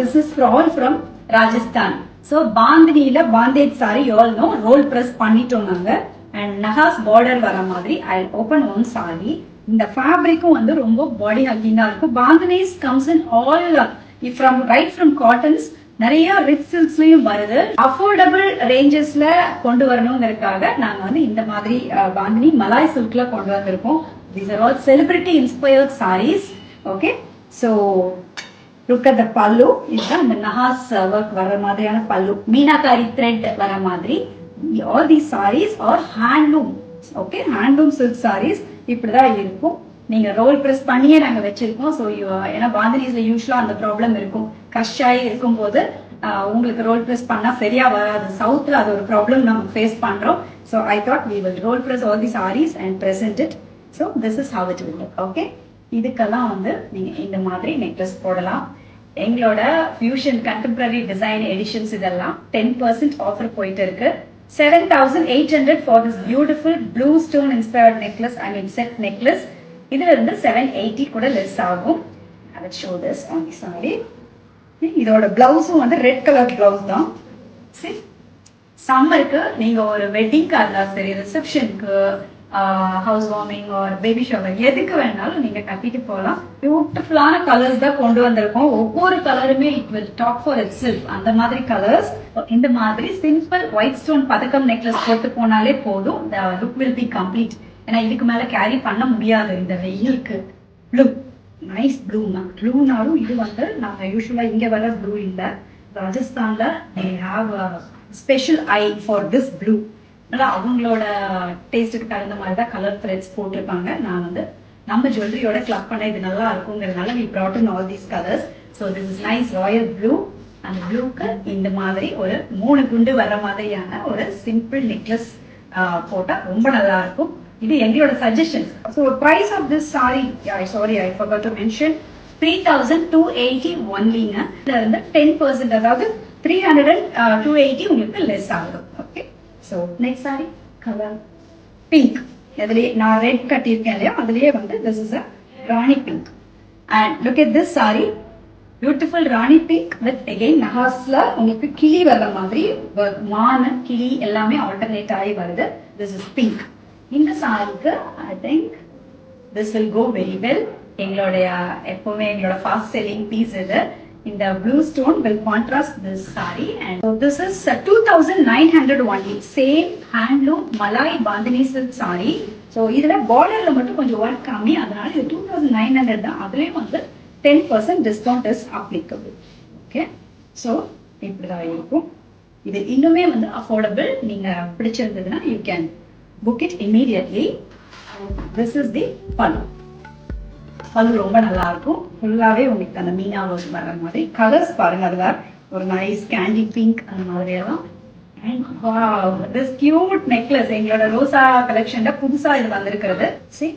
this is all from Rajasthan. So bandhaniல bandage saree you all know roll press பண்ணிட்டோம் நாங்க and nahas border வர மாதிரி I'll open one saree. இந்த ஃபேப்ரிக்கும் வந்து ரொம்ப பாடி ஹக்கிங்கா இருக்கும். bandhanis comes in all from right from cottons நிறைய rich சில்க்ஸ்லயும் வருது. அஃபோர்டபுள் ரேஞ்சஸ்ல கொண்டு வரணுங்கிறதுக்காக நாங்க வந்து இந்த மாதிரி பாந்தினி மலாய் சில்க்ல கொண்டு வந்திருக்கோம். These are all celebrity inspired sarees. Okay, so look at the pallu. இதுதான் இந்த நஹாஸ் ஒர்க் வர மாதிரியான பல்லு, மீனாகாரி த்ரெட் வர மாதிரி. All these sarees are handloom. Okay, handloom silk sarees இப்படிதான் இருக்கும். நீங்க ரோல் பிரஸ் பண்ணியே நாங்க வச்சிருக்கோம். ஸோ ஏன்னா பாந்தினிஸ்ல யூஸ்வலா அந்த ப்ராப்ளம் இருக்கும், கஷ் ஆகி இருக்கும் போது உங்களுக்கு ரோல் பிரஸ் பண்ணா சரியா வராது. சவுத்ல அது ஒரு ப்ராப்ளம் நம்ம ஃபேஸ் பண்றோம். So I thought we will roll press all the saris and present it. So this is how it will look. Okay, இதுக்கெல்லாம் வந்து நீங்க இந்த மாதிரி நெக்லஸ் போடலாம். எங்களோட ஃபியூஷன் கண்டெம்பரரி டிசைன் எடிஷன்ஸ் இதெல்லாம் 10% ஆஃபர் போயிட்டு இருக்கு. 7,800 for this beautiful blue stone inspired necklace. I mean set necklace. இதுல இருந்து 780 கூட லெஸ் ஆகும். I will show this on the saree. இதோட பிளவுஸும் வந்து ரெட் கலர் பிளவுஸ் தான். சரி, சம்மருக்கு நீங்க ஒரு வெட்டிங்க்கு இருந்தாலும் சரி, ரிசப்ஷனுக்கு, ஹவுஸ் வார்மிங் ஒரு பேபி ஷவர் எதுக்கு வேணாலும் நீங்க கட்டிட்டு போகலாம். பியூட்டிஃபுல்லான கலர்ஸ் தான் கொண்டு வந்திருக்கோம். ஒவ்வொரு கலருமே it will talk for itself. அந்த மாதிரி கலர்ஸ். இந்த மாதிரி சிம்பிள் ஒயிட் ஸ்டோன் பதக்கம் நெக்லஸ் போட்டு போனாலே போதும். the look will be complete. ஏன்னா இதுக்கு மேல கேரி பண்ண முடியாது இந்த வெயிலுக்கு. Blue, nice ப்ளூனா. ப்ளூனாலும் இது வந்து நாங்க யூஸ்வலா இங்க வர ப்ளூ இல்ல, ராஜஸ்தான்ல they have a special eye for this blue. அவங்களோட டேஸ்ட்டுக்கு தகுந்த மாதிரி தான் கலர் த்ரெட்ஸ் போட்டிருப்பாங்க. நான் வந்து நம்ம ஜுவல்லரியோட கிளப் பண்ண இது நல்லா இருக்குங்கிறதுனால we brought in all these colors. So this is nice royal blue. அந்த ப்ளூக்கு இந்த மாதிரி ஒரு 3 குண்டு வர மாதிரியான ஒரு சிம்பிள் நெக்லஸ் போட்டா ரொம்ப நல்லா இருக்கும். இது எங்களோட suggestion. So price of this sari, sorry I forgot to mention, 3,280 ஒன்லிங்க. இதுல இருந்து 10%, அதாவது 300 and 280 உங்களுக்கு லெஸ் ஆகும். Okay, so next saree colour pink. இதுலயே நான் ரெட் கட்டியிருக்கேன் இல்லையா, அதுலயே வந்து this is a rani pink. And look at this saree, beautiful rani pink with again நஹாஸ்ல உங்களுக்கு கிளி வர்ற மாதிரி மான கிளி எல்லாமே ஆல்டர்னேட் ஆகி வருது. This is pink. இந்த சாரிக்கு I think this will go very well. எங்களுடைய எப்பவுமே எங்களோட ஃபாஸ்ட் செல்லிங் பீஸ் இது. இந்த blue stone will contrast this sari. And this is 2,900 only. Same handloom மலாய் பாந்தினி சில்க் சாரி. ஸோ இதுல பார்டர்ல மட்டும் கொஞ்சம் ஒர்க் கம்மி, அதனால இது 2,900 தான். அதுலயும் வந்து 10% discount is applicable. Okay, so இப்படிதான் இருக்கும். இது இன்னுமே வந்து அஃபோர்டபுள். நீங்க பிடிச்சிருந்ததுன்னா you can book it immediately. This is the pallu. pallu ரொம்ப நல்லா இருக்கும். ஃபுல்லாவே உங்களுக்கு அந்த மீனா ஒர்க் வர மாதிரி கலர்ஸ் பாருங்க. அதுல ஒரு நைஸ் கேண்டி பிங்க் அந்த மாதிரி எல்லாம். And wow, this cute necklace எங்களோட ரோசா கலெக்ஷன்ல புதுசா இது வந்திருக்கிறது. See,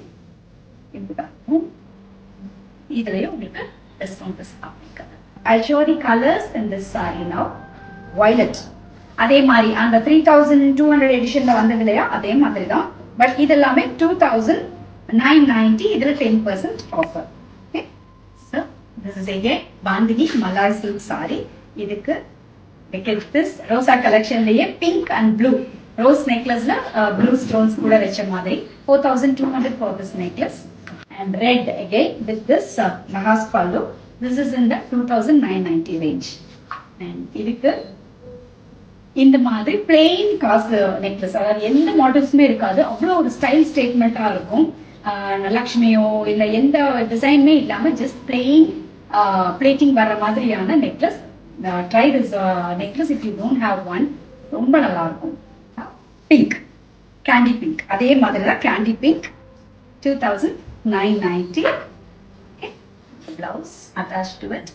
இதுலயே உங்களுக்கு discount is applicable. I'll show the colors in this saree now. Violet, அதே மாதிரி அந்த 3,200 எடிஷன்ல வந்தது இல்லையா, அதே மாதிரி தான். பட் இது எல்லாமே 2,990. இதுல 10% offer. Okay, so this is again bandhani malai silk saree. இதுக்கு திஸ் ரோசா கலெக்ஷன்லயே பிங்க் அண்ட் ப்ளூ ரோஸ் நெக்லஸ்ல ப்ளூ ஸ்டோன்ஸ் கூட வச்ச மாதிரி 4,200 for this necklace. And red again with this nahas pallu. This is in the 2,990 range. And இதுக்கு இந்த மாதிரி plain cost necklace, அதாவது எந்த மாடல்ஸுமே இருக்காது, அவ்வளோ ஒரு ஸ்டைல் ஸ்டேட்மெண்டா இருக்கும். லக்ஷ்மியோ இல்ல எந்த டிசைனுமே இல்லாம ஜஸ்ட் பிளெயின் பிளேட்டிங் வர்ற மாதிரியான necklace. Try this necklace if you don't have one. ரொம்ப நல்லா இருக்கும். பிங்க், கேண்டி பிங்க், அதே மாதிரி தான் candy pink. 2,990. Blouse attach to it.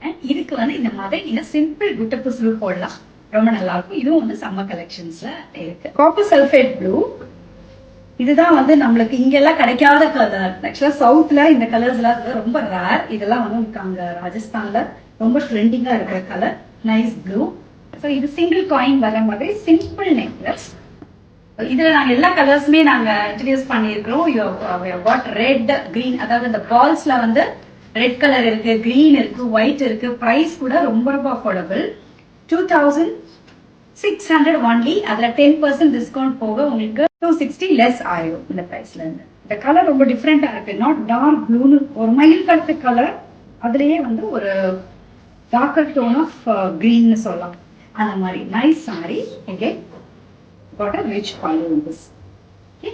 And இதுக்கு வந்து இந்த மாதிரி நீங்க சிம்பிள் குட்டப்பு ஸ்லூ போடலாம், ரொம்ப நல்லா இருக்கும். இதுவும் வந்து சம்மர் கலெக்ஷன்ஸ்ல இருக்கு. காப்பர் சல்ஃபேட் ப்ளூ, இதுதான் வந்து நம்மளுக்கு இங்கெல்லாம் கிடைக்காத கலர். ஆக்சுவலா சவுத்ல இந்த கலர்ஸ் எல்லாம் ரொம்ப ரேர். இதெல்லாம் வந்து உங்களுக்கு அங்க ராஜஸ்தான்ல ரொம்ப ட்ரெண்டிங்கா இருக்கிற கலர். Nice blue. ஸோ இது சிங்கிள் காயின் வர மாதிரி சிம்பிள் நெக்லஸ். இதுல நாங்க எல்லா கலர்ஸுமே நாங்க இன்ட்ரடியூஸ் பண்ணியிருக்கிறோம். ரெட், கிரீன், அதாவது இந்த பால்ஸ்ல வந்து ரெட் கலர் இருக்கு, கிரீன் இருக்கு, ஒயிட் இருக்கு. பிரைஸ் கூட ரொம்ப ரொம்ப அஃபோர்டபுள். 2600 ஒன்லி. அதுல 10% டிஸ்கவுண்ட் போக உங்களுக்கு 260 லெஸ் ஆயிடும் இந்த பிரைஸ்ல இருந்து. இந்த கலர் ரொம்ப டிஃப்ரெண்டா இருக்கு. நாட் டார்க் ப்ளூன்னு ஒரு மயில் கலர் கலர், அதுலயே வந்து ஒரு டார்க்கர் டோன் ஆஃப் கிரீன்னு சொல்லலாம். அந்த மாதிரி nice sorry. Okay, got a rich pallu in this. Okay,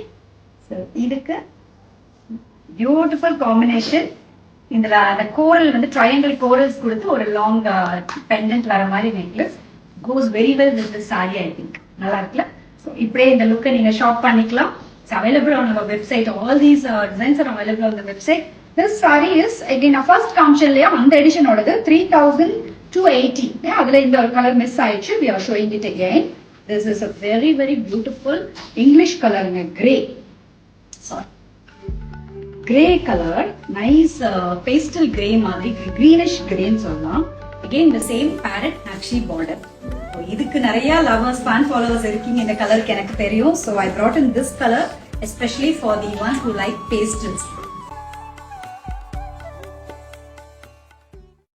so இதுக்கு பியூட்டிஃபுல் காம்பினேஷன். இதுல அந்த கோரல் வந்து ட்ரையாங்கிள் கோரல்ஸ் கொடுத்து ஒரு லாங் பெண்டன்ட் வர மாதிரி necklace goes very well with the saree. I think நல்லா இருக்குல்ல? ஸோ இப்படியே இந்த லுக்கை நீங்க ஷாப் பண்ணிக்கலாம். It's available on our website. All these designs are available on the website. This saree is again first காமிச்சன்லயா அந்த எடிஷனோடது 3280. அதுல இந்த ஒரு கலர் மிஸ் ஆயிடுச்சு. we are showing it again. This is a very very beautiful English color in a gray. Sorry, gray color, nice pastel gray மாதிரி greenish gray ன்னு சொல்லலாம். Again the same parrot Nakshi border. இதுக்கு நிறைய lovers fan followers இருக்கீங்க இந்த கலருக்கு எனக்கு தெரியும். So I brought in this color especially for the ones who like pastels.